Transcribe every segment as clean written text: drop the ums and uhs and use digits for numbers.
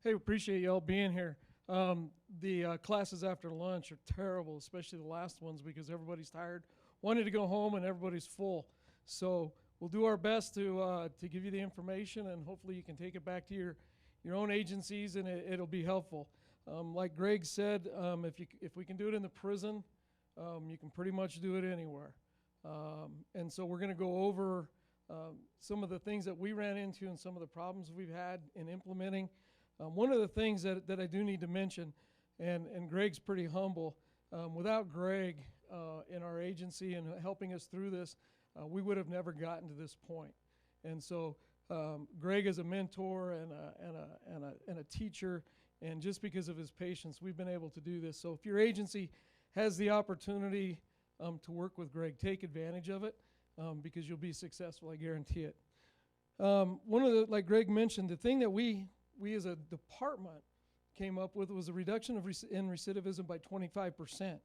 Hey, appreciate y'all being here. The classes after lunch are terrible, especially the last ones because everybody's tired, wanting to go home, and everybody's full. So we'll do our best to give you the information, and hopefully you can take it back to your own agencies, and it'll be helpful. Like Greg said, if we can do it in the prison, you can pretty much do it anywhere. And so we're going to go over some of the things that we ran into and some of the problems we've had in implementing. One of the things that I do need to mention, and Greg's pretty humble, without Greg in our agency and helping us through this, we would have never gotten to this point. And so Greg is a mentor and a teacher, and just because of his patience, we've been able to do this. So if your agency has the opportunity to work with Greg, take advantage of it because you'll be successful, I guarantee it. One of the, like Greg mentioned, the thing that we as a department came up with was a reduction in recidivism by 25%.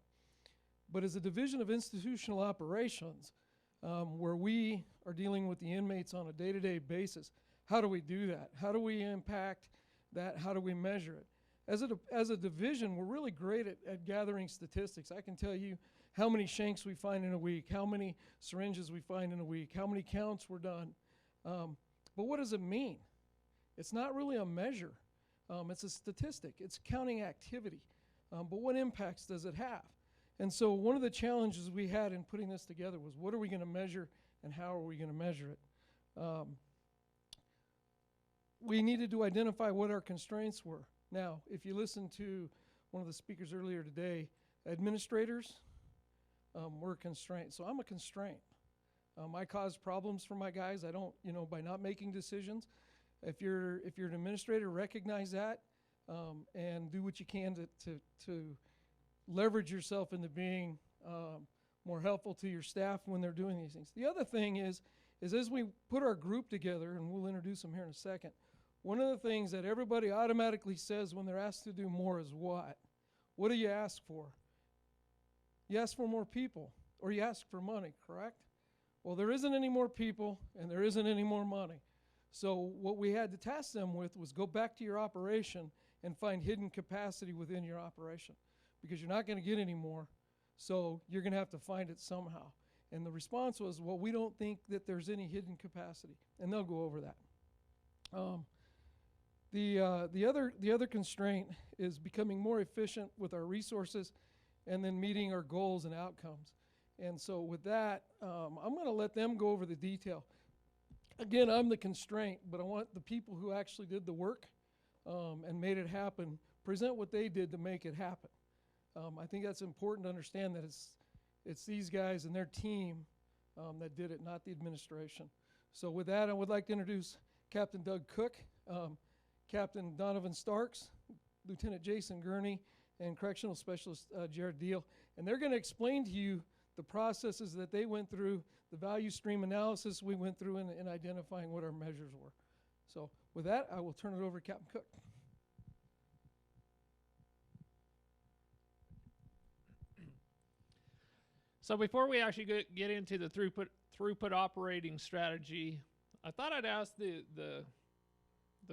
But as a division of institutional operations, where we are dealing with the inmates on a day-to-day basis, how do we do that? How do we impact that? How do we measure it? As a division, we're really great at gathering statistics. I can tell you how many shanks we find in a week, how many syringes we find in a week, how many counts were done. But what does it mean? It's not really a measure. It's a statistic. It's counting activity. But what impacts does it have? And so one of the challenges we had in putting this together was what are we going to measure and how are we going to measure it? We needed to identify what our constraints were. Now, if you listen to one of the speakers earlier today, administrators were a constraint. So I'm a constraint. I cause problems for my guys. I don't, by not making decisions. If you're an administrator, recognize that and do what you can to leverage yourself into being more helpful to your staff when they're doing these things. The other thing is as we put our group together, and we'll introduce them here in a second, one of the things that everybody automatically says when they're asked to do more is what? What do you ask for? You ask for more people, or you ask for money, correct? Well, there isn't any more people, and there isn't any more money. So what we had to task them with was go back to your operation and find hidden capacity within your operation because you're not going to get any more, so you're going to have to find it somehow. And the response was, well, we don't think that there's any hidden capacity, and they'll go over that. The other constraint is becoming more efficient with our resources and then meeting our goals and outcomes. And so with that, I'm going to let them go over the detail. Again, I'm the constraint, but I want the people who actually did the work and made it happen present what they did to make it happen. I think that's important to understand that it's these guys and their team that did it, not the administration. So with that, I would like to introduce Captain Doug Cook, Captain Donovan Starks, Lieutenant Jason Gurney, and Correctional Specialist Jared Deal. And they're going to explain to you the processes that they went through, the value stream analysis we went through in identifying what our measures were. So with that, I will turn it over to Captain Cook. So before we actually get into the throughput operating strategy, I thought I'd ask the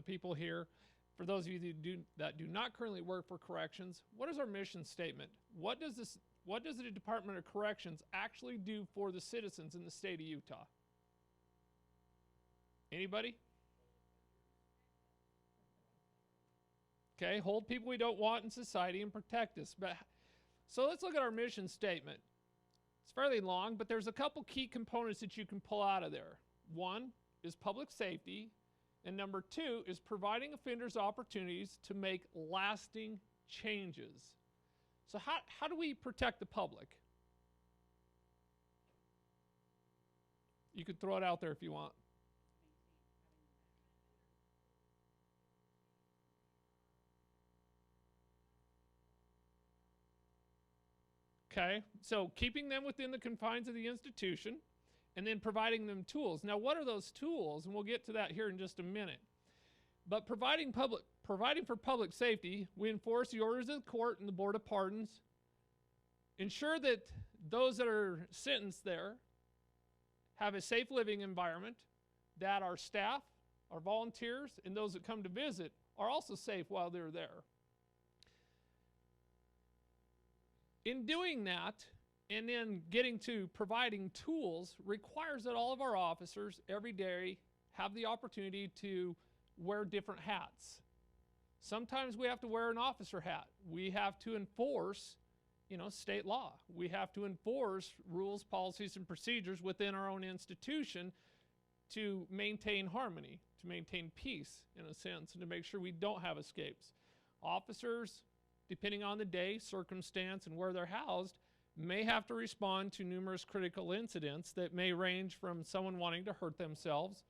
people here, for those of you that do not currently work for corrections, what is our mission statement? What does the Department of Corrections actually do for the citizens in the state of Utah? Anybody? Okay, hold people we don't want in society and protect us. So let's look at our mission statement. It's fairly long, but there's a couple key components that you can pull out of there. One is public safety, and number two is providing offenders opportunities to make lasting changes. So how do we protect the public? You could throw it out there if you want. Okay, so keeping them within the confines of the institution and then providing them tools. Now, what are those tools? And we'll get to that here in just a minute. But providing for public safety, we enforce the orders of the court and the Board of Pardons, ensure that those that are sentenced there have a safe living environment, that our staff our volunteers and those that come to visit are also safe while they're there. In doing that, and then getting to providing tools requires that all of our officers every day have the opportunity to wear different hats. Sometimes we have to wear an officer hat. We have to enforce, state law. We have to enforce rules, policies, and procedures within our own institution to maintain harmony, to maintain peace, in a sense, and to make sure we don't have escapes. Officers, depending on the day, circumstance, and where they're housed, may have to respond to numerous critical incidents that may range from someone wanting to hurt themselves,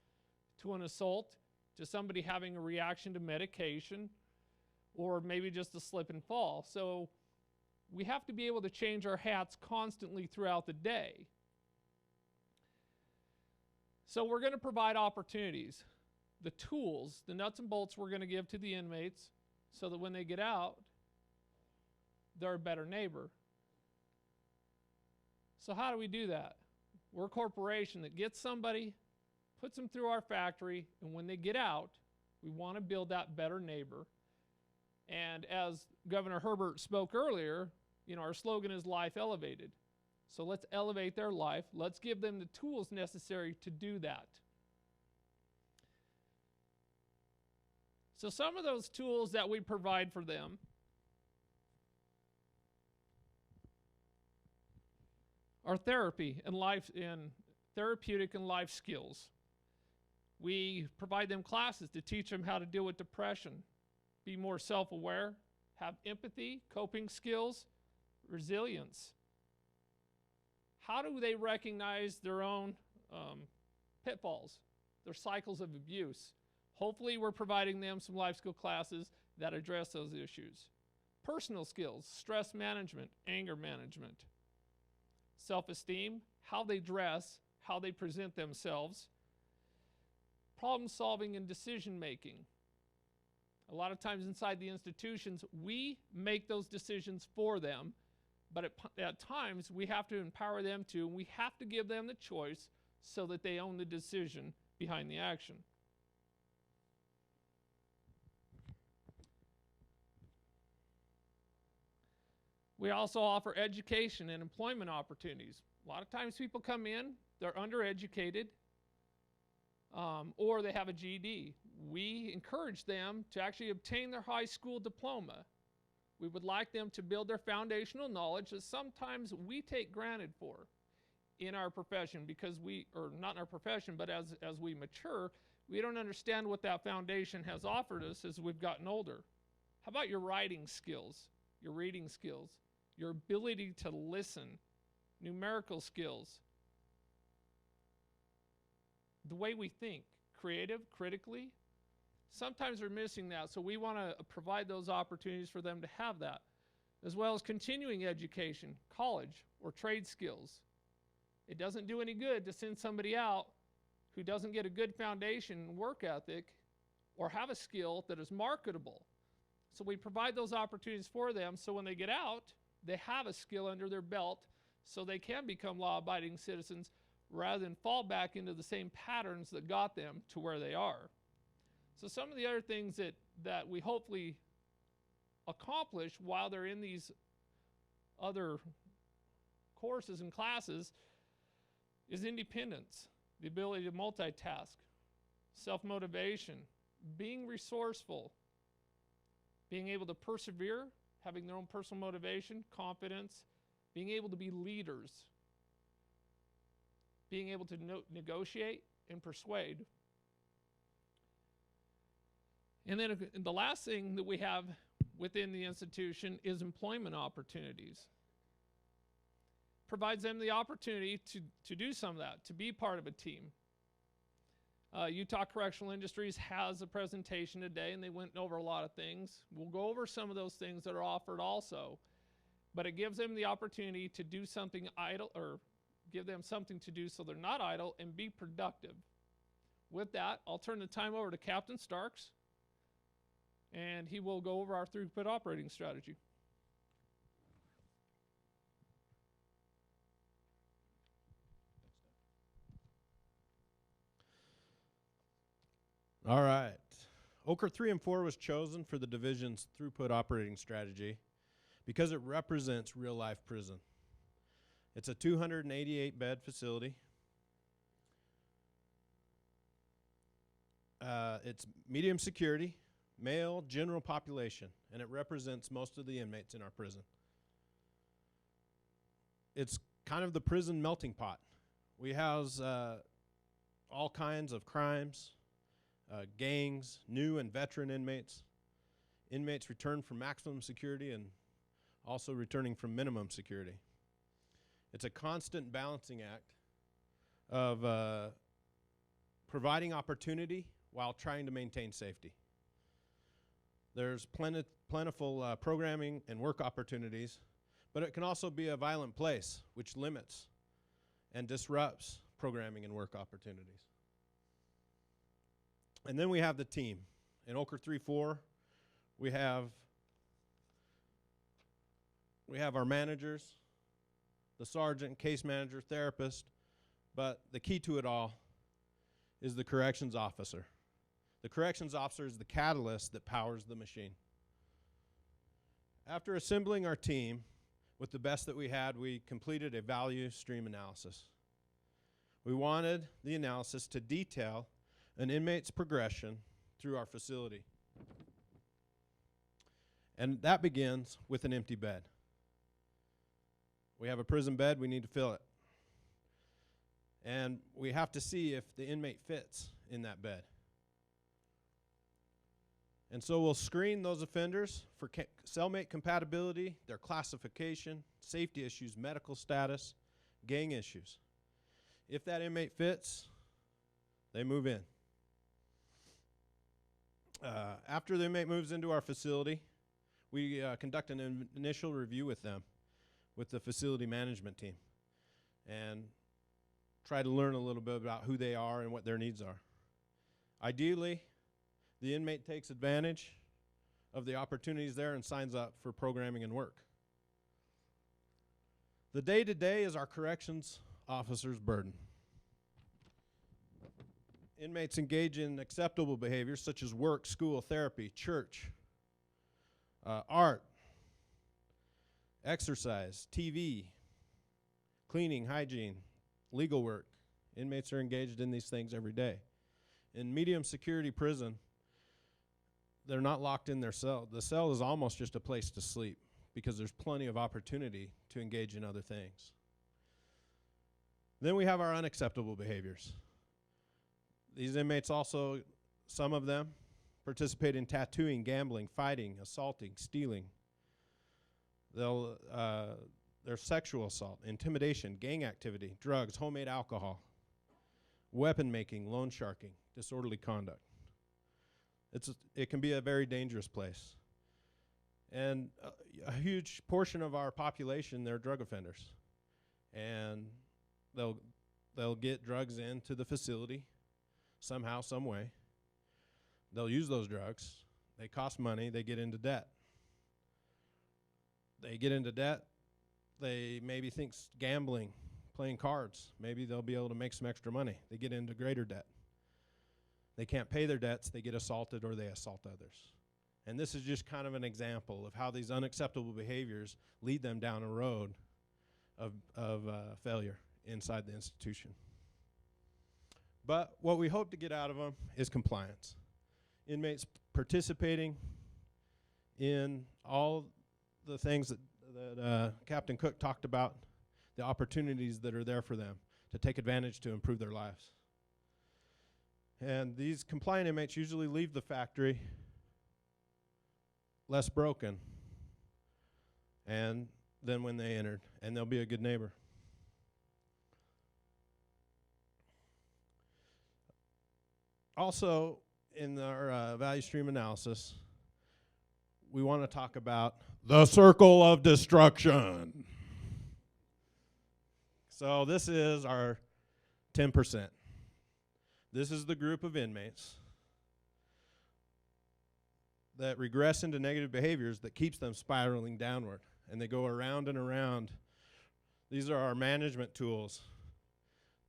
to an assault, to somebody having a reaction to medication, or maybe just a slip and fall. So we have to be able to change our hats constantly throughout the day. So we're going to provide opportunities, the tools, the nuts and bolts we're going to give to the inmates so that when they get out, they're a better neighbor. So how do we do that? We're a corporation that gets somebody, puts them through our factory, and when they get out, we want to build that better neighbor. And as Governor Herbert spoke earlier, our slogan is Life Elevated. So let's elevate their life. Let's give them the tools necessary to do that. So some of those tools that we provide for them are therapy and therapeutic and life skills. We provide them classes to teach them how to deal with depression, be more self-aware, have empathy, coping skills, resilience. How do they recognize their own pitfalls, their cycles of abuse? Hopefully we're providing them some life skill classes that address those issues. Personal skills, stress management, anger management. Self-esteem, how they dress, how they present themselves. Problem solving and decision making. A lot of times inside the institutions, we make those decisions for them, but at times we have to empower them to, and we have to give them the choice so that they own the decision behind the action. We also offer education and employment opportunities. A lot of times people come in, they're undereducated, or they have a GED. We encourage them to actually obtain their high school diploma. We would like them to build their foundational knowledge that sometimes we take granted for in our profession because not in our profession, but as we mature, we don't understand what that foundation has offered us as we've gotten older. How about your writing skills, your reading skills, your ability to listen, numerical skills, the way we think, creative, critically? Sometimes we're missing that, so we want to provide those opportunities for them to have that, as well as continuing education, college, or trade skills. It doesn't do any good to send somebody out who doesn't get a good foundation and work ethic or have a skill that is marketable. So we provide those opportunities for them so when they get out, they have a skill under their belt so they can become law-abiding citizens rather than fall back into the same patterns that got them to where they are. So some of the other things that we hopefully accomplish while they're in these other courses and classes is independence, the ability to multitask, self-motivation, being resourceful, being able to persevere, having their own personal motivation, confidence, being able to be leaders, being able to negotiate and persuade. And then the last thing that we have within the institution is employment opportunities. Provides them the opportunity to do some of that, to be part of a team. Utah Correctional Industries has a presentation today, and they went over a lot of things. We'll go over some of those things that are offered also, but it gives them the opportunity to do something idle, or give them something to do so they're not idle and be productive. With that, I'll turn the time over to Captain Starks, and he will go over our throughput operating strategy. All right. Ochre 3 and 4 was chosen for the division's throughput operating strategy because it represents real-life prison. It's a 288-bed facility. It's medium security, male, general population, and it represents most of the inmates in our prison. It's kind of the prison melting pot. We house all kinds of crimes, gangs, new and veteran inmates, inmates returned from maximum security and also returning from minimum security. It's a constant balancing act of providing opportunity while trying to maintain safety. There's plentiful programming and work opportunities, but it can also be a violent place, which limits and disrupts programming and work opportunities. And then we have the team. In Ochre 3-4, we have our managers, the sergeant, case manager, therapist, but the key to it all is the corrections officer. The corrections officer is the catalyst that powers the machine. After assembling our team with the best that we had, we completed a value stream analysis. We wanted the analysis to detail an inmate's progression through our facility. And that begins with an empty bed. We have a prison bed, we need to fill it. And we have to see if the inmate fits in that bed. And so we'll screen those offenders for cellmate compatibility, their classification, safety issues, medical status, gang issues. If that inmate fits, they move in. After the inmate moves into our facility, we conduct an initial review with them, with the facility management team, and try to learn a little bit about who they are and what their needs are. Ideally, the inmate takes advantage of the opportunities there and signs up for programming and work. The day-to-day is our corrections officer's burden. Inmates engage in acceptable behaviors such as work, school, therapy, church, art, exercise, TV, cleaning, hygiene, legal work. Inmates are engaged in these things every day. In medium security prison, they're not locked in their cell. The cell is almost just a place to sleep because there's plenty of opportunity to engage in other things. Then we have our unacceptable behaviors. These inmates also, some of them, participate in tattooing, gambling, fighting, assaulting, stealing. There's sexual assault, intimidation, gang activity, drugs, homemade alcohol, weapon making, loan sharking, disorderly conduct. It can be a very dangerous place. And a huge portion of our population, they're drug offenders. And they'll get drugs into the facility somehow, some way. They'll use those drugs. They cost money. They get into debt. They maybe think gambling, playing cards. Maybe they'll be able to make some extra money. They get into greater debt. They can't pay their debts. They get assaulted or they assault others. And this is just kind of an example of how these unacceptable behaviors lead them down a road of failure inside the institution. But what we hope to get out of them is compliance. Inmates participating in all the things that Captain Cook talked about, the opportunities that are there for them to take advantage to improve their lives. And these compliant inmates usually leave the factory less broken than when they entered, and they'll be a good neighbor. Also, in our value stream analysis, we want to talk about the circle of destruction. So this is our 10%. This is the group of inmates that regress into negative behaviors that keeps them spiraling downward, and they go around and around. These are our management tools,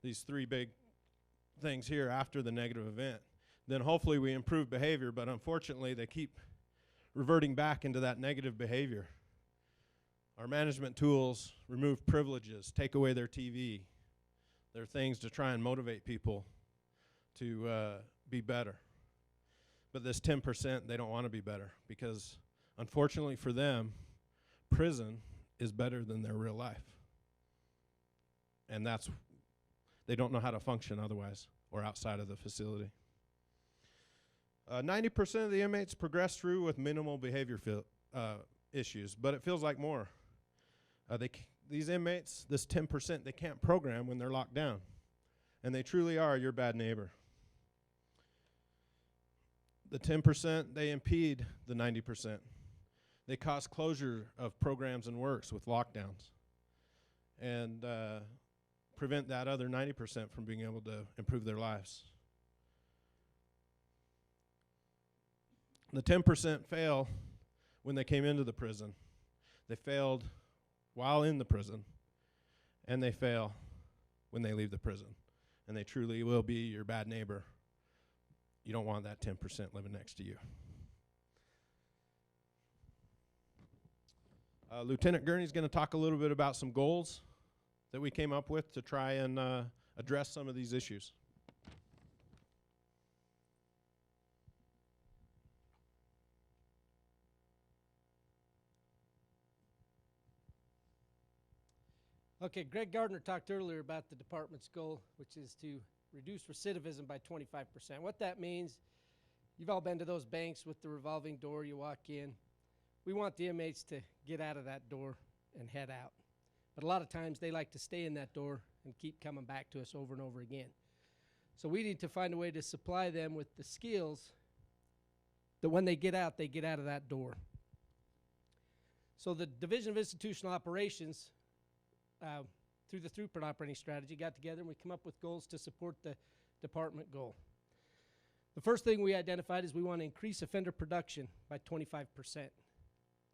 these three big things here after the negative event. then hopefully we improve behavior. But unfortunately, they keep reverting back into that negative behavior. Our management tools remove privileges, take away their TV. They're things to try and motivate people to be better. But this 10%, they don't want to be better because, unfortunately for them, prison is better than their real life. And they don't know how to function otherwise or outside of the facility. 90% of the inmates progress through with minimal behavior issues, but it feels like more. These inmates, this 10%, they can't program when they're locked down. And they truly are your bad neighbor. The 10%, they impede the 90%. They cause closure of programs and works with lockdowns. And prevent that other 90% from being able to improve their lives. The 10% fail when they came into the prison. They failed while in the prison, and they fail when they leave the prison. And they truly will be your bad neighbor. You don't want that 10% living next to you. Lieutenant Gurney's going to talk a little bit about some goals that we came up with to try and address some of these issues. Okay, Greg Gardner talked earlier about the department's goal, which is to reduce recidivism by 25%. What that means, you've all been to those banks with the revolving door, you walk in. We want the inmates to get out of that door and head out. But a lot of times they like to stay in that door and keep coming back to us over and over again. So we need to find a way to supply them with the skills that when they get out of that door. So the Division of Institutional Operations, through the throughput operating strategy, got together and we come up with goals to support the department goal. The first thing we identified is we want to increase offender production by 25%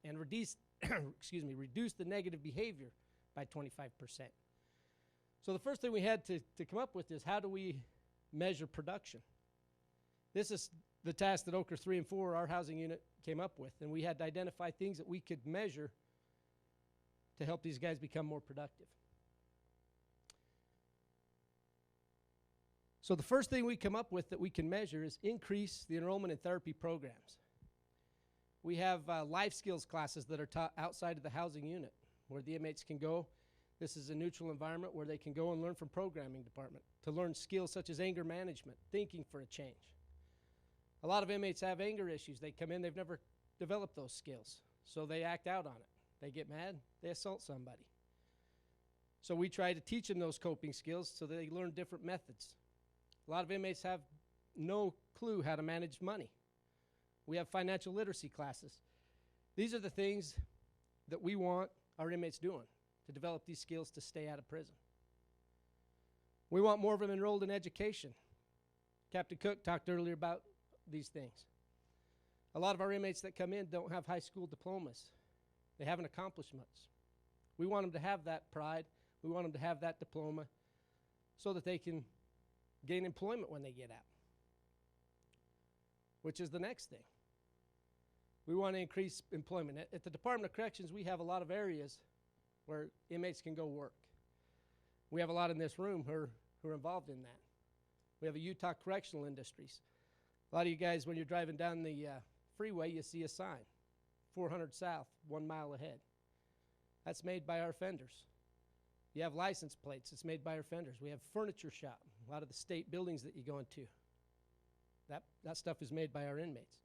and reduce the negative behavior by 25%. So the first thing we had to come up with is how do we measure production? This is the task that Oker 3 and 4, our housing unit, came up with, and we had to identify things that we could measure to help these guys become more productive. So the first thing we come up with that we can measure is increase the enrollment in therapy programs. We have life skills classes that are taught outside of the housing unit where the inmates can go. This is a neutral environment where they can go and learn from programming department to learn skills such as anger management, thinking for a change. A lot of inmates have anger issues. They come in, they've never developed those skills, so they act out on it. They get mad, they assault somebody. So we try to teach them those coping skills so that they learn different methods. A lot of inmates have no clue how to manage money. We have financial literacy classes. These are the things that we want our inmates doing to develop these skills to stay out of prison. We want more of them enrolled in education. Captain Cook talked earlier about these things. A lot of our inmates that come in don't have high school diplomas. They haven't accomplished much. We want them to have that pride. We want them to have that diploma so that they can gain employment when they get out, which is the next thing. We want to increase employment. At the Department of Corrections, we have a lot of areas where inmates can go work. We have a lot in this room who are involved in that. We have a Utah Correctional Industries. A lot of you guys, when you're driving down the freeway, you see a sign, 400 South, 1 mile ahead. That's made by our offenders. You have license plates. It's made by our offenders. We have furniture shop. A lot of the state buildings that you go into, that stuff is made by our inmates.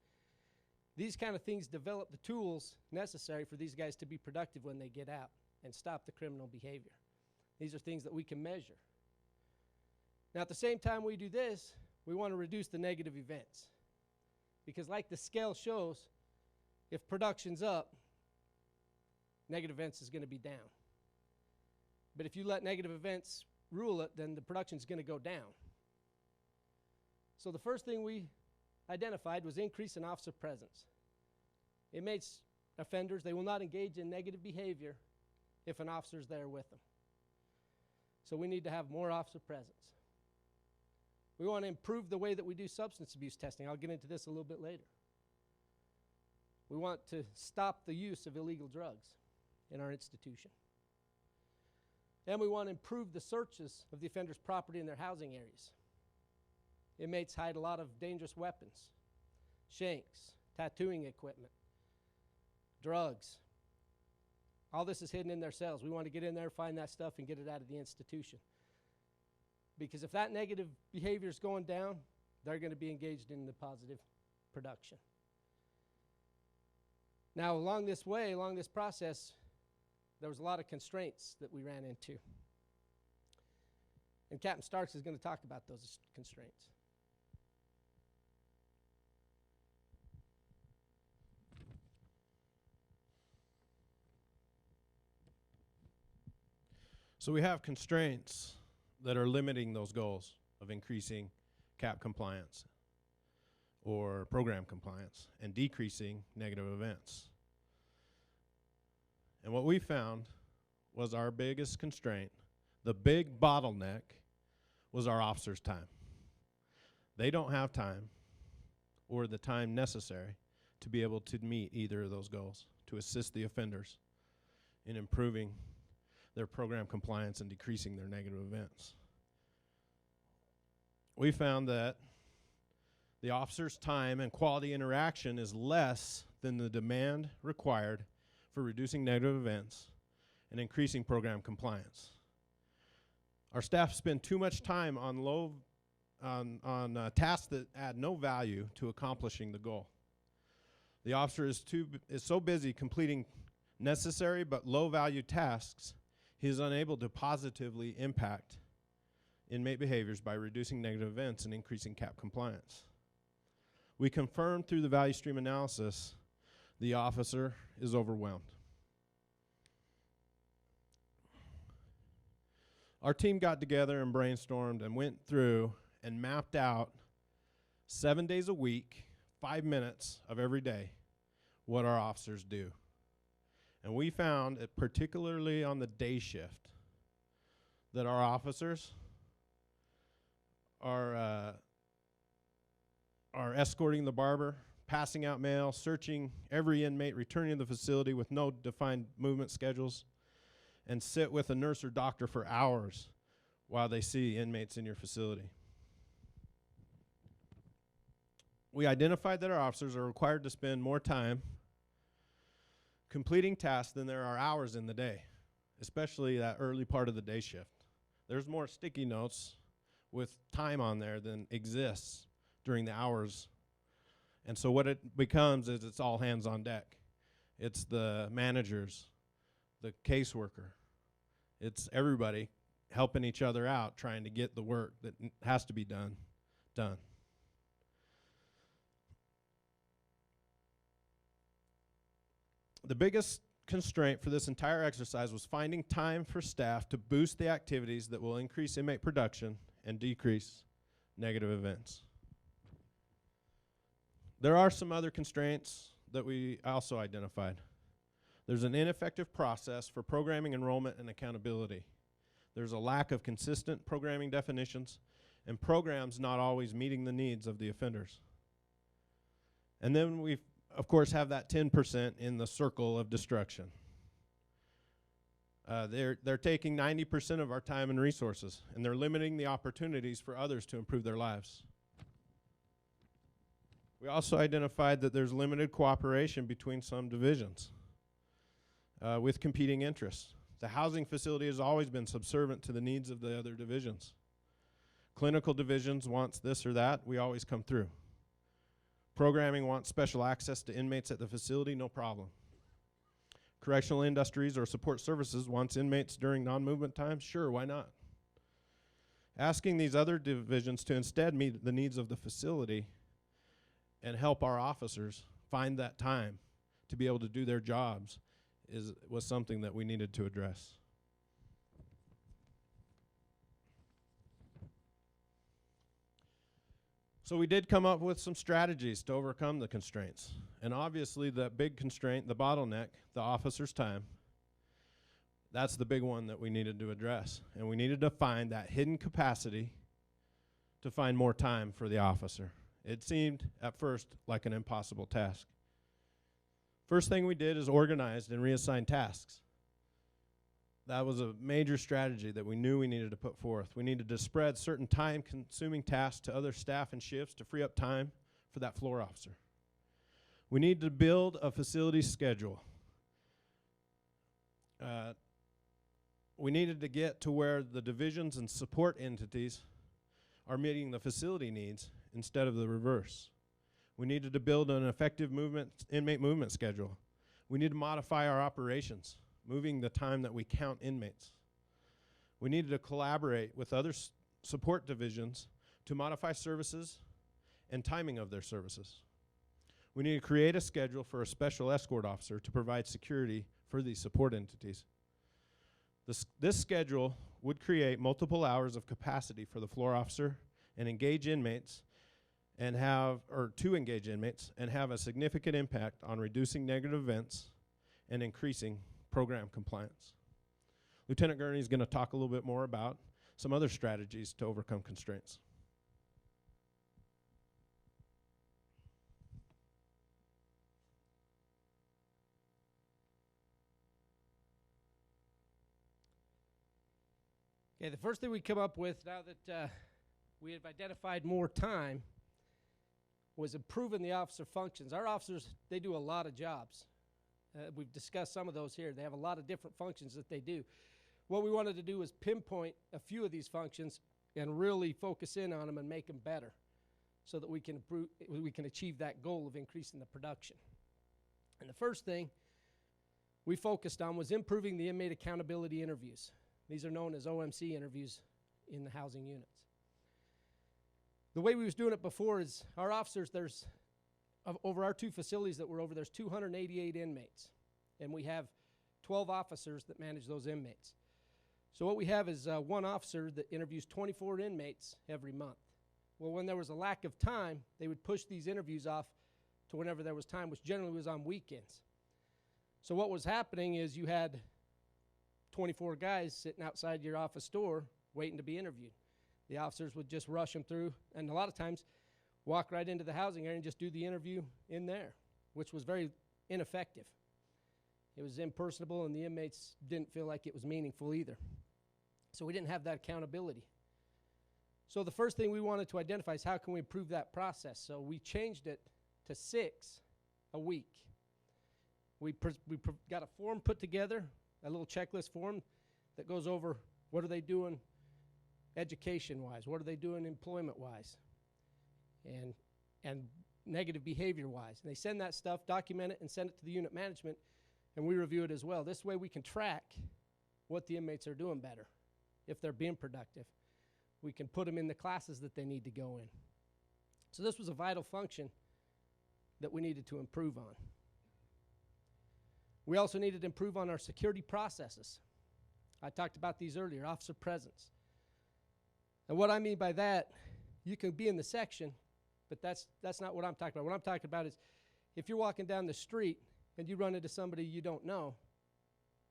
These kind of things develop the tools necessary for these guys to be productive when they get out and stop the criminal behavior. These are things that we can measure. Now, at the same time we do this, we want to reduce the negative events. Because like the scale shows, if production's up, negative events is going to be down. But if you let negative events rule it, then the production's going to go down. So the first thing we identified was increase in officer presence. Inmates, offenders, they will not engage in negative behavior if an officer's there with them. So we need to have more officer presence. We want to improve the way that we do substance abuse testing. I'll get into this a little bit later. We want to stop the use of illegal drugs in our institution. And we want to improve the searches of the offender's property in their housing areas. Inmates hide a lot of dangerous weapons, shanks, tattooing equipment, drugs. All this is hidden in their cells. We want to get in there, find that stuff, and get it out of the institution. Because if that negative behavior is going down, they're going to be engaged in the positive production. Now, along this way, along this process, there was a lot of constraints that we ran into. And Captain Starks is going to talk about those constraints. So we have constraints that are limiting those goals of increasing CAP compliance or program compliance and decreasing negative events. And what we found was our biggest constraint, the big bottleneck, was our officers' time. They don't have time or the time necessary to be able to meet either of those goals, to assist the offenders in improving their program compliance and decreasing their negative events. We found that the officer's time and quality interaction is less than the demand required for reducing negative events and increasing program compliance. Our staff spend too much time on tasks that add no value to accomplishing the goal. The officer is so busy completing necessary but low-value tasks, he is unable to positively impact inmate behaviors by reducing negative events and increasing CAP compliance. We confirmed through the value stream analysis the officer is overwhelmed. Our team got together and brainstormed and went through and mapped out 7 days a week, 5 minutes of every day, what our officers do. And we found, particularly on the day shift, that our officers are escorting the barber, passing out mail, searching every inmate, returning to the facility with no defined movement schedules, and sit with a nurse or doctor for hours while they see inmates in your facility. We identified that our officers are required to spend more time completing tasks than there are hours in the day, especially that early part of the day shift. There's more sticky notes with time on there than exists during the hours. And so what it becomes is it's all hands on deck. It's the managers, the caseworker. It's everybody helping each other out, trying to get the work that has to be done. The biggest constraint for this entire exercise was finding time for staff to boost the activities that will increase inmate production and decrease negative events. There are some other constraints that we also identified. There's an ineffective process for programming, enrollment, and accountability. There's a lack of consistent programming definitions, and programs not always meeting the needs of the offenders. And then we, of course, have that 10% in the circle of destruction. They're taking 90% of our time and resources, and they're limiting the opportunities for others to improve their lives. We also identified that there's limited cooperation between some divisions with competing interests. The housing facility has always been subservient to the needs of the other divisions. Clinical divisions wants this or that, we always come through. Programming wants special access to inmates at the facility, no problem. Correctional industries or support services wants inmates during non-movement times, sure, why not? Asking these other divisions to instead meet the needs of the facility and help our officers find that time to be able to do their jobs was something that we needed to address. So we did come up with some strategies to overcome the constraints. And obviously the big constraint, the bottleneck, the officer's time, that's the big one that we needed to address. And we needed to find that hidden capacity to find more time for the officer. It seemed at first like an impossible task. First thing we did is organized and reassigned tasks. That was a major strategy that we knew we needed to put forth. We needed to spread certain time-consuming tasks to other staff and shifts to free up time for that floor officer. We needed to build a facility schedule. We needed to get to where the divisions and support entities are meeting the facility needs instead of the reverse. We needed to build an effective inmate movement schedule. We need to modify our operations, moving the time that we count inmates. We needed to collaborate with other support divisions to modify services and timing of their services. We need to create a schedule for a special escort officer to provide security for these support entities. This schedule would create multiple hours of capacity for the floor officer and engage inmates and have a significant impact on reducing negative events and increasing program compliance. Lieutenant Gurney is going to talk a little bit more about some other strategies to overcome constraints. Okay, the first thing we come up with now that we have identified more time was improving the officer functions. Our officers, they do a lot of jobs. We've discussed some of those here. They have a lot of different functions that they do. What we wanted to do was pinpoint a few of these functions and really focus in on them and make them better so that we can achieve that goal of increasing the production. And the first thing we focused on was improving the inmate accountability interviews. These are known as OMC interviews in the housing units. The way we was doing it before is our officers, over our 2 facilities that we're over, there's 288 inmates, and we have 12 officers that manage those inmates. So what we have is one officer that interviews 24 inmates every month. Well, when there was a lack of time, they would push these interviews off to whenever there was time, which generally was on weekends. So what was happening is you had 24 guys sitting outside your office door waiting to be interviewed. The officers would just rush them through, and a lot of times walk right into the housing area and just do the interview in there, which was very ineffective. It was impersonable, and the inmates didn't feel like it was meaningful either. So we didn't have that accountability. So the first thing we wanted to identify is how can we improve that process? So we changed it to 6 a week. We got a form put together, a little checklist form that goes over what are they doing education-wise, what are they doing employment-wise, and negative behavior-wise. And they send that stuff, document it, and send it to the unit management, and we review it as well. This way we can track what the inmates are doing better. If they're being productive, we can put them in the classes that they need to go in. So this was a vital function that we needed to improve on. We also needed to improve on our security processes. I talked about these earlier, officer presence. And what I mean by that, you can be in the section, but that's not what I'm talking about. What I'm talking about is if you're walking down the street and you run into somebody you don't know,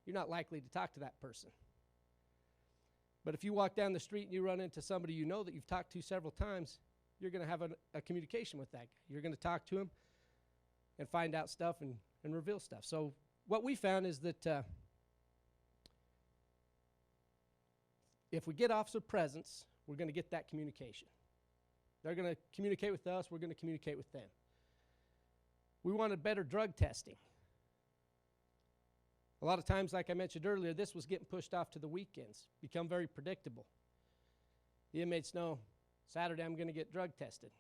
you're not likely to talk to that person. But if you walk down the street and you run into somebody you know that you've talked to several times, you're going to have a communication with that guy. You're going to talk to him and find out stuff and reveal stuff. So what we found is that if we get officer presence, we're going to get that communication. They're going to communicate with us. We're going to communicate with them. We wanted better drug testing. A lot of times, like I mentioned earlier, this was getting pushed off to the weekends, become very predictable. The inmates know, Saturday I'm going to get drug tested.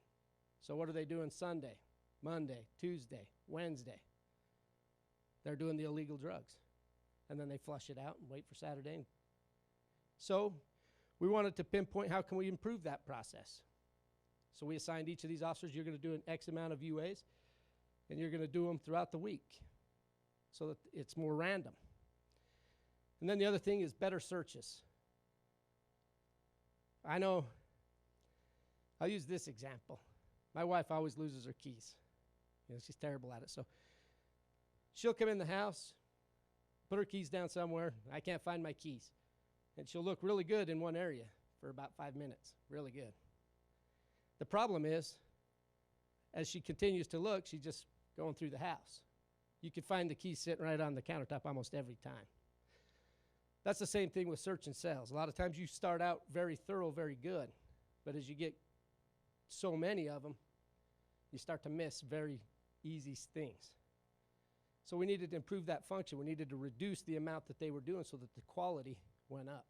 So what are they doing Sunday, Monday, Tuesday, Wednesday? They're doing the illegal drugs. And then they flush it out and wait for Saturday. So we wanted to pinpoint how can we improve that process. So we assigned each of these officers, you're going to do an X amount of UAs, and you're going to do them throughout the week so that it's more random. And then the other thing is better searches. I know, I'll use this example. My wife always loses her keys. You know, she's terrible at it. So she'll come in the house, put her keys down somewhere. I can't find my keys. And she'll look really good in one area for about 5 minutes, really good. The problem is, as she continues to look, she's just going through the house. You can find the key sitting right on the countertop almost every time. That's the same thing with search and sales. A lot of times you start out very thorough, very good, but as you get so many of them, you start to miss very easy things. So we needed to improve that function. We needed to reduce the amount that they were doing so that the quality went up.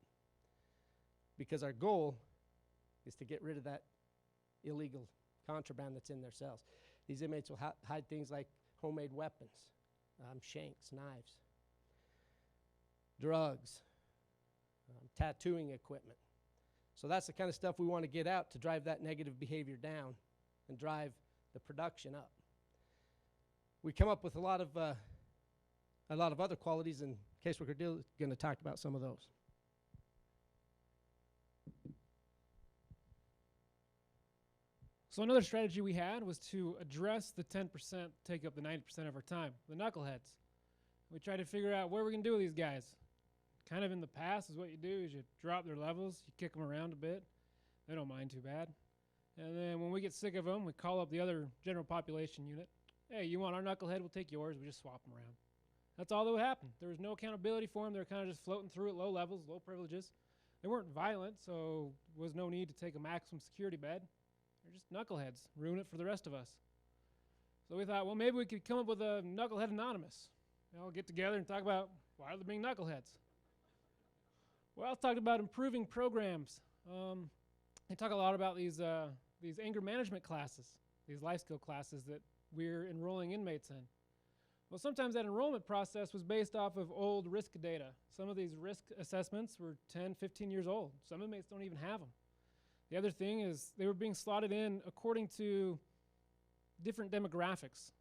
Because our goal is to get rid of that illegal contraband that's in their cells. These inmates will hide things like homemade weapons, shanks, knives, drugs, tattooing equipment. So that's the kind of stuff we want to get out to drive that negative behavior down and drive the production up. We come up with a lot of other qualities, and Caseworker Dill is going to talk about some of those. So another strategy we had was to address the 10% take up the 90% of our time, the knuckleheads. We tried to figure out what we're going to do with these guys. Kind of in the past is what you do is you drop their levels, you kick them around a bit. They don't mind too bad. And then when we get sick of them, we call up the other general population unit. Hey, you want our knucklehead? We'll take yours. We just swap them around. That's all that would happen. There was no accountability for them. They were kind of just floating through at low levels, low privileges. They weren't violent, so there was no need to take a maximum security bed. They're just knuckleheads. Ruin it for the rest of us. So we thought, well, maybe we could come up with a Knucklehead Anonymous. They all get together and talk about why are they being knuckleheads. Well, talked about improving programs. They talk a lot about these anger management classes, these life skill classes that we're enrolling inmates in. Well, sometimes that enrollment process was based off of old risk data. Some of these risk assessments were 10, 15 years old. Some inmates don't even have them. The other thing is they were being slotted in according to different demographics.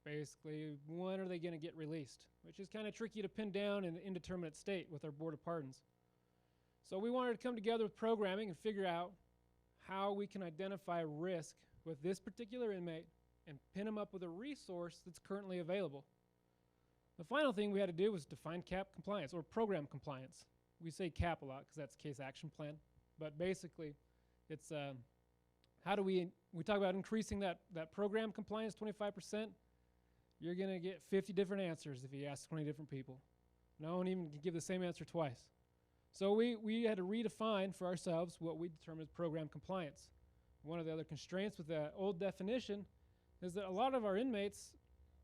Basically, when are they going to get released? Which is kind of tricky to pin down in an indeterminate state with our Board of Pardons. So we wanted to come together with programming and figure out how we can identify risk with this particular inmate and pin them up with a resource that's currently available. The final thing we had to do was define CAP compliance, or program compliance. We say CAP a lot because that's case action plan, but basically it's how do we talk about increasing that program compliance 25%. You're going to get 50 different answers if you ask 20 different people. No one even can give the same answer twice. So we had to redefine for ourselves what we determined as program compliance. One of the other constraints with the old definition is that a lot of our inmates,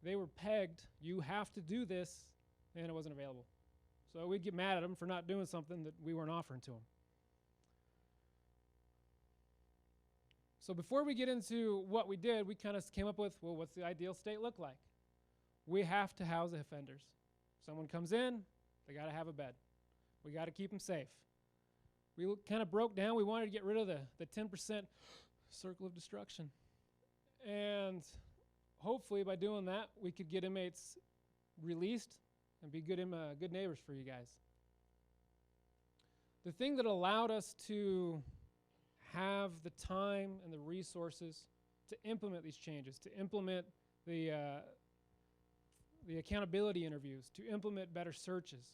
they were pegged, you have to do this, and it wasn't available. So we'd get mad at them for not doing something that we weren't offering to them. So before we get into what we did, we kind of came up with, well, what's the ideal state look like? We have to house the offenders. Someone comes in, they got to have a bed. We got to keep them safe. We kind of broke down. We wanted to get rid of the 10% circle of destruction. And hopefully by doing that, we could get inmates released and be good neighbors for you guys. The thing that allowed us to have the time and the resources to implement these changes, to implement the accountability interviews, to implement better searches,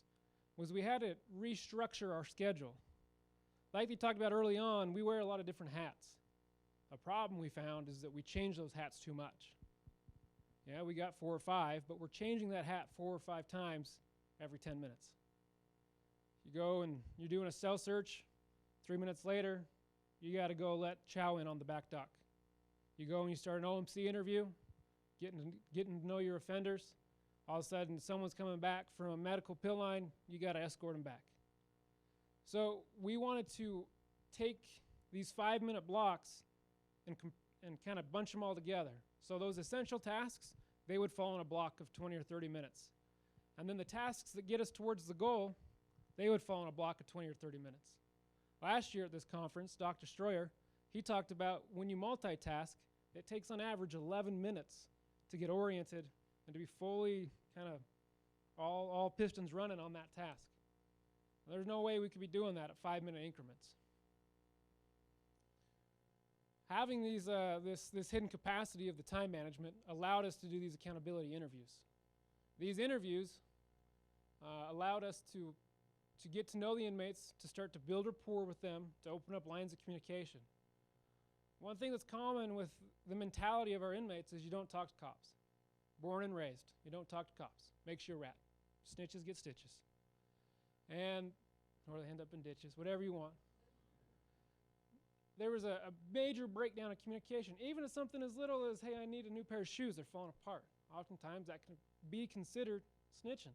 was we had to restructure our schedule. Like we talked about early on, we wear a lot of different hats. A problem we found is that we change those hats too much. Yeah, we got 4 or 5, but we're changing that hat 4 or 5 times every 10 minutes. You go and you're doing a cell search, 3 minutes later, you got to go let chow in on the back dock. You go and you start an OMC interview, getting to know your offenders. All of a sudden, someone's coming back from a medical pill line, you got to escort them back. So we wanted to take these 5-minute blocks and kind of bunch them all together. So those essential tasks, they would fall in a block of 20 or 30 minutes. And then the tasks that get us towards the goal, they would fall in a block of 20 or 30 minutes. Last year at this conference, Dr. Stroyer, he talked about when you multitask, it takes on average 11 minutes to get oriented and to be fully kind of all pistons running on that task. There's no way we could be doing that at 5-minute increments. Having these, this hidden capacity of the time management allowed us to do these accountability interviews. These interviews allowed us to get to know the inmates, to start to build rapport with them, to open up lines of communication. One thing that's common with the mentality of our inmates is you don't talk to cops. Born and raised, you don't talk to cops. Makes you a rat. Snitches get stitches. Or they end up in ditches, whatever you want. There was a major breakdown of communication, even as something as little as, hey, I need a new pair of shoes, they're falling apart. Oftentimes that can be considered snitching.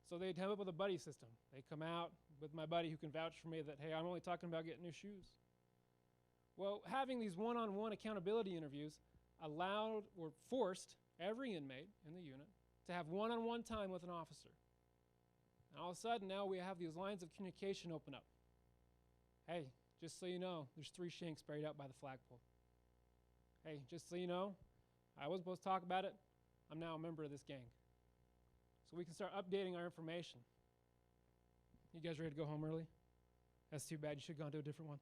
So they'd come up with a buddy system. They come out with my buddy who can vouch for me that, hey, I'm only talking about getting new shoes. Well, having these one-on-one accountability interviews allowed or forced every inmate in the unit to have one-on-one time with an officer. And all of a sudden, now we have these lines of communication open up. Hey, just so you know, there's 3 shanks buried out by the flagpole. Hey, just so you know, I wasn't supposed to talk about it. I'm now a member of this gang. So we can start updating our information. You guys ready to go home early? That's too bad. You should have gone to a different one.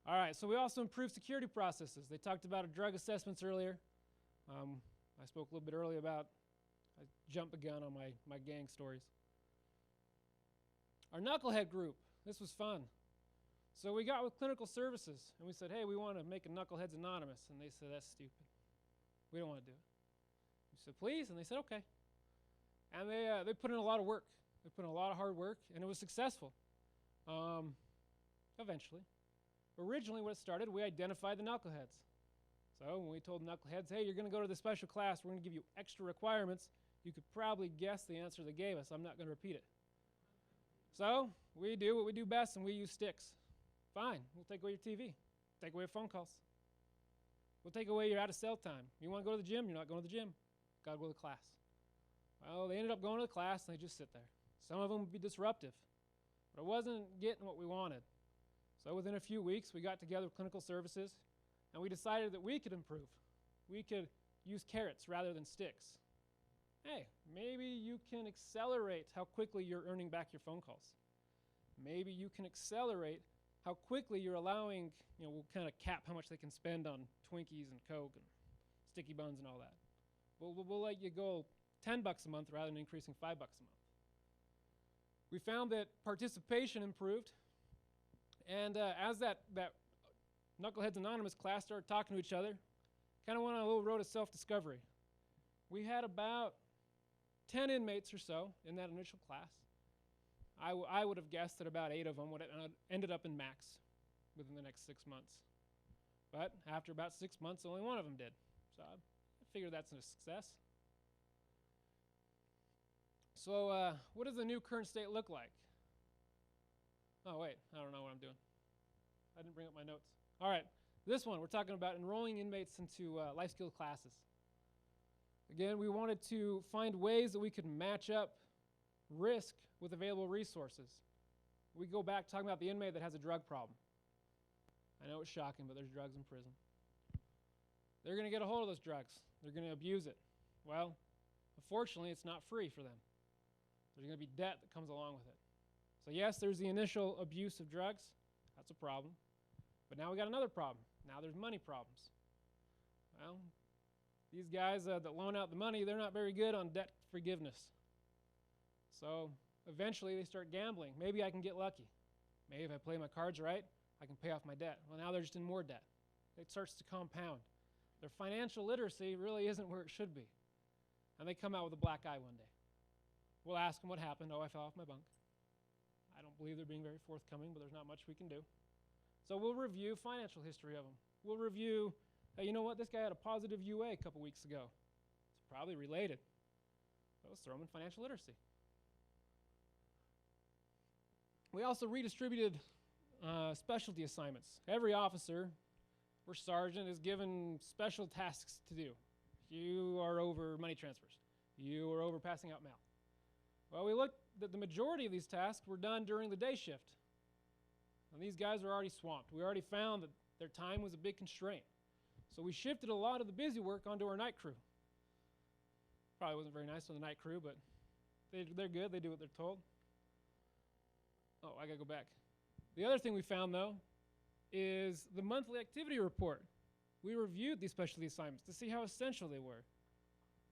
All right, so we also improved security processes. They talked about our drug assessments earlier. I spoke a little bit earlier about, I jumped the gun on my gang stories. Our knucklehead group, this was fun. So we got with clinical services, and we said, hey, we want to make a Knuckleheads Anonymous. And they said, that's stupid. We don't want to do it. We said, please? And they said, okay. And they put in a lot of work. They put in a lot of hard work, and it was successful. Eventually. Originally, when it started, we identified the knuckleheads. So when we told knuckleheads, hey, you're going to go to the special class, we're going to give you extra requirements, you could probably guess the answer they gave us. I'm not going to repeat it. So we do what we do best, and we use sticks. Fine, we'll take away your TV. Take away your phone calls. We'll take away your out-of-cell time. You want to go to the gym? You're not going to the gym. Got to go to the class. Well, they ended up going to the class, and they just sit there. Some of them would be disruptive, but it wasn't getting what we wanted. So within a few weeks, we got together with clinical services, and we decided that we could improve. We could use carrots rather than sticks. Hey, maybe you can accelerate how quickly you're earning back your phone calls. Maybe you can accelerate how quickly you're allowing, we'll kind of cap how much they can spend on Twinkies and Coke and sticky buns and all that. We'll let you go $10 a month rather than increasing $5 a month. We found that participation improved, and as that Knuckleheads Anonymous class started talking to each other, kind of went on a little road of self-discovery. We had about 10 inmates or so in that initial class. I would have guessed that about 8 of them would have ended up in max within the next 6 months. But after about 6 months, only 1 of them did. So I figured that's a success. So what does the new current state look like? Oh, wait, I don't know what I'm doing. I didn't bring up my notes. All right, this one, we're talking about enrolling inmates into life skill classes. Again, we wanted to find ways that we could match up risk with available resources. We go back talking about the inmate that has a drug problem. I know it's shocking, but there's drugs in prison. They're going to get a hold of those drugs. They're going to abuse it. Well, unfortunately, it's not free for them. There's going to be debt that comes along with it. So yes, there's the initial abuse of drugs. That's a problem. But now we got another problem. Now there's money problems. Well, these guys that loan out the money, they're not very good on debt forgiveness. So eventually they start gambling. Maybe I can get lucky. Maybe if I play my cards right, I can pay off my debt. Well, now they're just in more debt. It starts to compound. Their financial literacy really isn't where it should be. And they come out with a black eye one day. We'll ask them what happened. Oh, I fell off my bunk. I don't believe they're being very forthcoming, but there's not much we can do. So we'll review financial history of them. We'll review, hey, you know what? This guy had a positive UA a couple weeks ago. It's probably related. So let's throw him in financial literacy. We also redistributed specialty assignments. Every officer or sergeant is given special tasks to do. You are over money transfers. You are over passing out mail. Well, we looked that the majority of these tasks were done during the day shift. And these guys were already swamped. We already found that their time was a big constraint. So we shifted a lot of the busy work onto our night crew. Probably wasn't very nice on the night crew, but they're good. They do what they're told. Oh, I got to go back. The other thing we found, though, is the monthly activity report. We reviewed these specialty assignments to see how essential they were.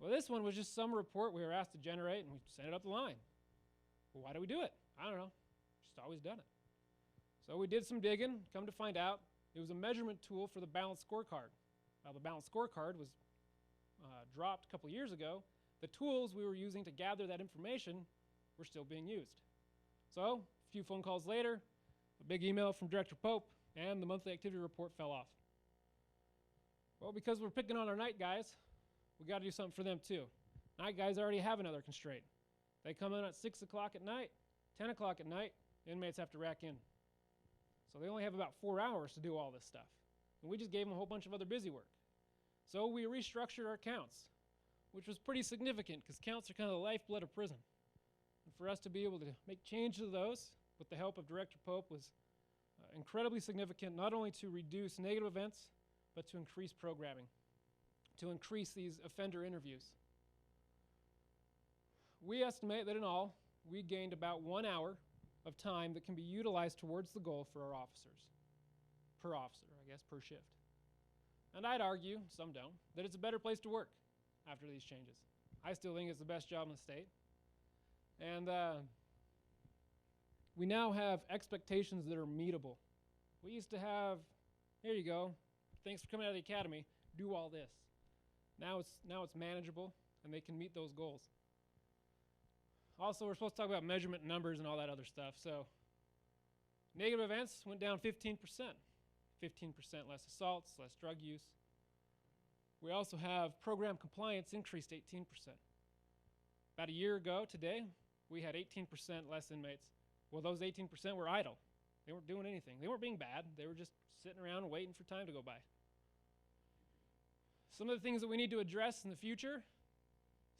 Well, this one was just some report we were asked to generate, and we sent it up the line. Well, why do we do it? I don't know. Just always done it. So we did some digging. Come to find out, it was a measurement tool for the balanced scorecard. While the balanced scorecard was dropped a couple years ago, the tools we were using to gather that information were still being used. So a few phone calls later, a big email from Director Pope, and the monthly activity report fell off. Well, because we're picking on our night guys, we got to do something for them too. Night guys already have another constraint. They come in at 6 o'clock at night, 10 o'clock at night, inmates have to rack in. So they only have about 4 hours to do all this stuff. And we just gave them a whole bunch of other busy work. So we restructured our counts, which was pretty significant because counts are kind of the lifeblood of prison. And for us to be able to make changes to those with the help of Director Pope was incredibly significant, not only to reduce negative events, but to increase programming, to increase these offender interviews. We estimate that in all, we gained about 1 hour of time that can be utilized towards the goal for our officers. Per officer, I guess, per shift. And I'd argue, some don't, that it's a better place to work after these changes. I still think it's the best job in the state. And we now have expectations that are meetable. We used to have, here you go, thanks for coming out of the academy, do all this. Now it's manageable, and they can meet those goals. Also, we're supposed to talk about measurement numbers and all that other stuff. So negative events went down 15%. 15% less assaults, less drug use. We also have program compliance increased 18%. About a year ago today, we had 18% less inmates. Well, those 18% were idle. They weren't doing anything. They weren't being bad. They were just sitting around and waiting for time to go by. Some of the things that we need to address in the future,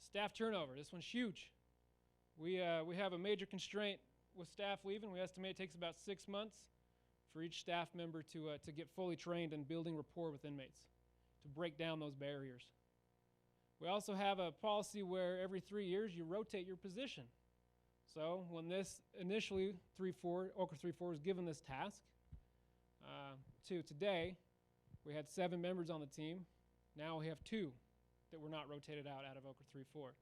staff turnover. This one's huge. We have a major constraint with staff leaving. We estimate it takes about 6 months for each staff member to get fully trained in building rapport with inmates, to break down those barriers. We also have a policy where every 3 years you rotate your position. So when this initially Okra 3-4 was given this task, to today, we had 7 members on the team. Now we have 2 that were not rotated out of Okra 3-4.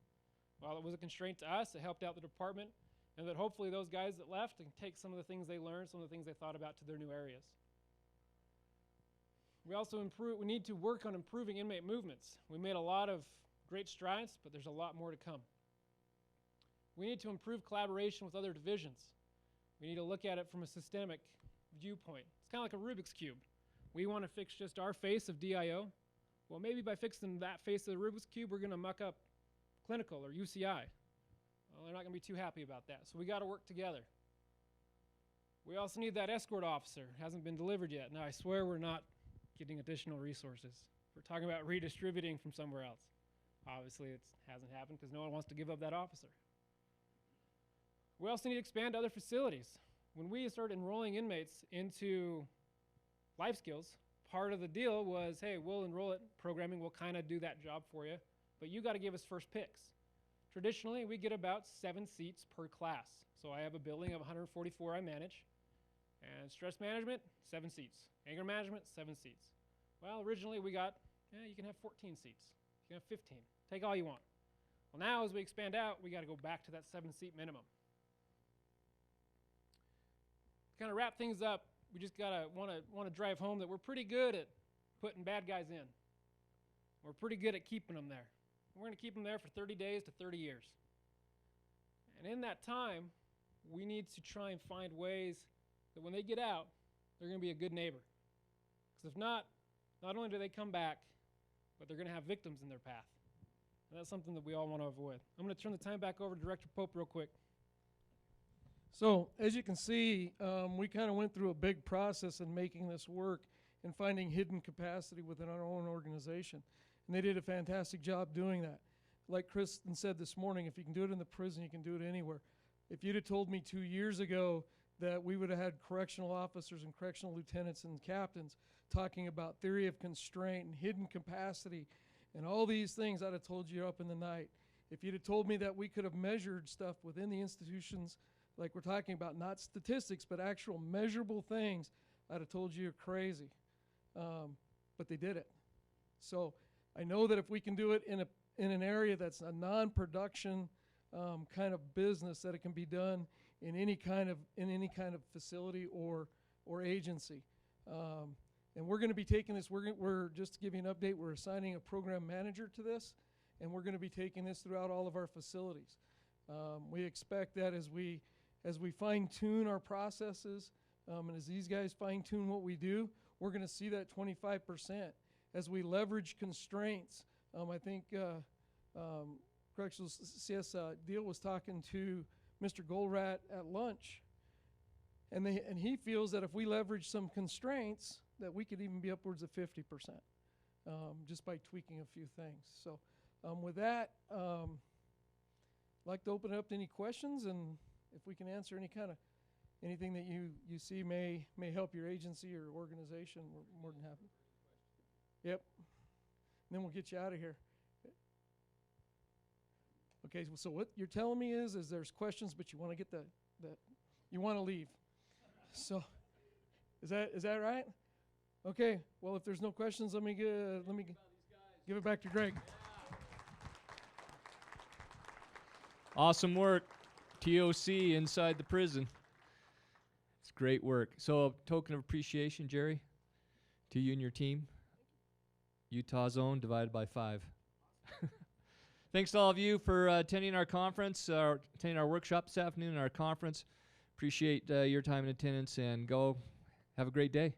While it was a constraint to us, it helped out the department, and that hopefully those guys that left can take some of the things they learned, some of the things they thought about to their new areas. We also we need to work on improving inmate movements. We made a lot of great strides, but there's a lot more to come. We need to improve collaboration with other divisions. We need to look at it from a systemic viewpoint. It's kind of like a Rubik's Cube. We want to fix just our face of DIO. Well, maybe by fixing that face of the Rubik's Cube, we're going to muck up clinical or UCI. Well, they're not going to be too happy about that. So we got to work together. We also need that escort officer. It hasn't been delivered yet. Now, I swear we're not getting additional resources. We're talking about redistributing from somewhere else. Obviously, it hasn't happened because no one wants to give up that officer. We also need to expand other facilities. When we started enrolling inmates into life skills, part of the deal was, hey, we'll enroll it. Programming will kind of do that job for you, but you got to give us first picks. Traditionally, we get about 7 seats per class. So I have a building of 144 I manage, and stress management, 7 seats. Anger management, 7 seats. Well, originally we got, you can have 14 seats. You can have 15. Take all you want. Well, now as we expand out, we got to go back to that 7-seat minimum. To kind of wrap things up, we just gotta want to drive home that we're pretty good at putting bad guys in. We're pretty good at keeping them there. We're going to keep them there for 30 days to 30 years. And in that time, we need to try and find ways that when they get out, they're going to be a good neighbor. Because if not only do they come back, but they're going to have victims in their path. And that's something that we all want to avoid. I'm going to turn the time back over to Director Pope real quick. So as you can see, we kind of went through a big process in making this work and finding hidden capacity within our own organization. And they did a fantastic job doing that. Like Kristen said this morning, if you can do it in the prison, you can do it anywhere. If you'd have told me 2 years ago that we would have had correctional officers and correctional lieutenants and captains talking about theory of constraint and hidden capacity and all these things, I'd have told you up in the night. If you'd have told me that we could have measured stuff within the institutions like we're talking about, not statistics, but actual measurable things, I'd have told you you're crazy. But they did it. So I know that if we can do it in an area that's a non-production kind of business, that it can be done in any kind of facility or or agency. And we're going to be taking this, we're just to give you an update, we're assigning a program manager to this, and we're going to be taking this throughout all of our facilities. We expect that as we fine-tune our processes, and as these guys fine-tune what we do, we're going to see that 25%. As we leverage constraints, I think Correctional CS Deal was talking to Mr. Goldrat at lunch, and he feels that if we leverage some constraints, that we could even be upwards of 50%, just by tweaking a few things. So with that, I'd like to open it up to any questions, and if we can answer anything that you see may help your agency or organization, we're more than happy. Yep. And then we'll get you out of here. Okay, so what you're telling me is there's questions, but you want to get you want to leave. So, is that right? Okay. Well, if there's no questions, let me give it back to Greg. Awesome work, TOC inside the prison. It's great work. So, a token of appreciation, Jerry, to you and your team. Utah Zone divided by 5. Thanks to all of you for attending our conference, attending our workshop this afternoon and our conference. Appreciate your time and attendance, and go have a great day.